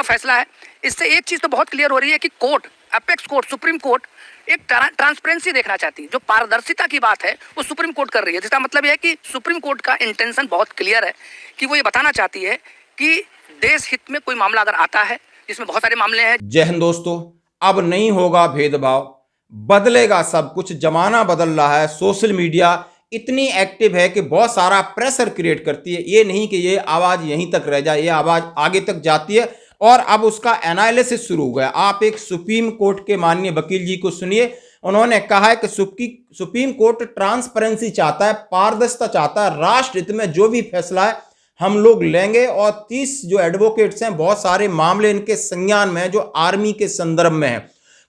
फैसला है। इससे एक चीज तो बहुत क्लियर हो रही है कि court, apex court, supreme court एक ट्रांसपेरेंसी देखना चाहती है। जो पारदर्शिता की बात है वो सुप्रीम कोर्ट कर रही है, जिसका मतलब यह है कि सुप्रीम कोर्ट का इंटेंशन बहुत क्लियर है कि वो ये बताना चाहती है कि देश हित में कोई मामला अगर आता है, जिसमें बहुत सारे मामले हैं। जय हिंद दोस्तों, अब नहीं होगा भेदभाव, बदलेगा सब कुछ। जमाना बदल रहा है, सोशल मीडिया इतनी एक्टिव है कि बहुत सारा प्रेशर क्रिएट करती है। ये नहीं कि ये आवाज यहीं तक रह जाए, ये आवाज आगे तक जाती है और अब उसका एनालिसिस शुरू हो गया। आप एक सुप्रीम कोर्ट के माननीय वकील जी को सुनिए। उन्होंने कहा है कि सुप्रीम कोर्ट ट्रांसपेरेंसी चाहता है, पारदर्शिता चाहता है। राष्ट्र हित में जो भी फैसला है हम लोग लेंगे और 30 जो एडवोकेट्स हैं, बहुत सारे मामले इनके संज्ञान में हैं जो आर्मी के संदर्भ में है।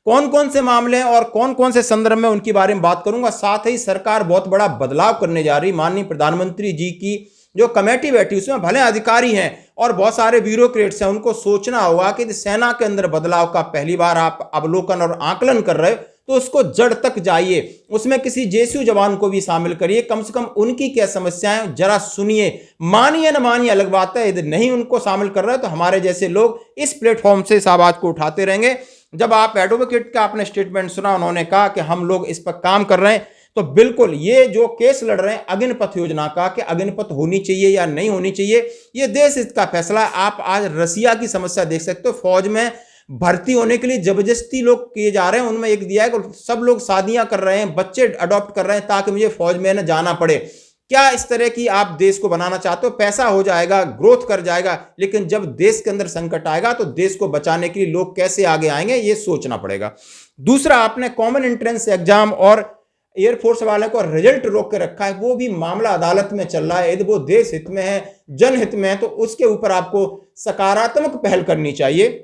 कौन कौन से मामले हैं और कौन कौन से संदर्भ में, उनके बारे में बात करूंगा। साथ ही सरकार बहुत बड़ा बदलाव करने जा रही। माननीय प्रधानमंत्री जी की जो कमेटी बैठी उसमें भले अधिकारी हैं और बहुत सारे ब्यूरोक्रेट्स हैं, उनको सोचना होगा कि सेना के अंदर बदलाव का पहली बार आप अवलोकन और आकलन कर रहे हो तो उसको जड़ तक जाइए, उसमें किसी जेएसयू जवान को भी शामिल करिए, कम से कम उनकी क्या समस्याएं जरा सुनिए। मानिए न मानिए अलग बात है, यदि नहीं उनको शामिल कर रहे तो हमारे जैसे लोग इस प्लेटफॉर्म से इस आवाज को उठाते रहेंगे। जब आप एडवोकेट का आपने स्टेटमेंट सुना, उन्होंने कहा कि हम लोग इस पर काम कर रहे हैं, तो बिल्कुल ये जो केस लड़ रहे हैं अग्निपथ योजना का, कि अग्निपथ होनी चाहिए या नहीं होनी चाहिए, ये देश हित का फैसला है। आप आज रसिया की समस्या देख सकते हो, फौज में भर्ती होने के लिए जबरदस्ती लोग किए जा रहे हैं। उनमें एक दिया है कि सब लोग शादियां कर रहे हैं, बच्चे अडॉप्ट कर रहे हैं ताकि मुझे फौज में न जाना पड़े। क्या इस तरह की आप देश को बनाना चाहते हो? पैसा हो जाएगा, ग्रोथ कर जाएगा, लेकिन जब देश के अंदर संकट आएगा तो देश को बचाने के लिए लोग कैसे आगे आएंगे, ये सोचना पड़ेगा। दूसरा, आपने कॉमन एंट्रेंस एग्जाम और एयरफोर्स वाले को रिजल्ट रोक के रखा है, वो भी मामला अदालत में चल रहा है। यदि वो देश हित में है, जनहित में है, तो उसके ऊपर आपको सकारात्मक पहल करनी चाहिए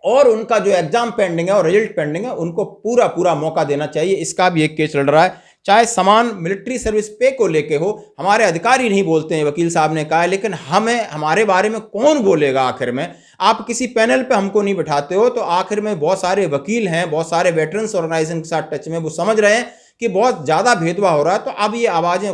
और उनका जो एग्जाम पेंडिंग है और रिजल्ट पेंडिंग है उनको पूरा पूरा मौका देना चाहिए। इसका भी एक केस लड़ रहा है। चाहे समान मिलिट्री सर्विस पे को लेके हो, हमारे अधिकारी नहीं बोलते हैं, वकील साहब ने कहा है, लेकिन हमें हमारे बारे में कौन बोलेगा आखिर में? आप किसी पैनल पे हमको नहीं बिठाते हो, तो आखिर में बहुत सारे वकील हैं, बहुत सारे वेटरन्स ऑर्गेनाइजेशन के साथ टच में, वो समझ रहे हैं कि बहुत ज्यादा भेदभाव हो रहा है। तो अब ये आवाजें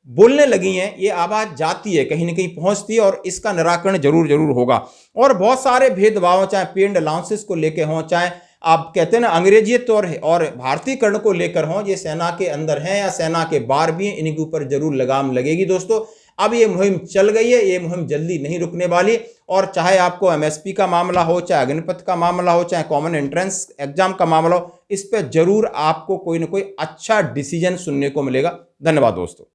बोलने लगी हैं, ये आवाज जाती है, कहीं ना कहीं पहुंचती है और इसका निराकरण जरूर जरूर होगा। और बहुत सारे भेदभाव, चाहे पेड अलाउंसेस को लेकर हों, चाहे आप कहते हैं ना अंग्रेजियत और भारतीयकरण को लेकर हों, ये सेना के अंदर हैं या सेना के बाहर भी हैं, इनके ऊपर जरूर लगाम लगेगी दोस्तों। अब ये मुहिम चल गई है, ये मुहिम जल्दी नहीं रुकने वाली। और चाहे आपको एमएसपी का मामला हो, चाहे अग्निपथ का मामला हो, चाहे कॉमन एंट्रेंस एग्जाम का मामला हो, इस पर जरूर आपको कोई ना कोई अच्छा डिसीजन सुनने को मिलेगा। धन्यवाद दोस्तों।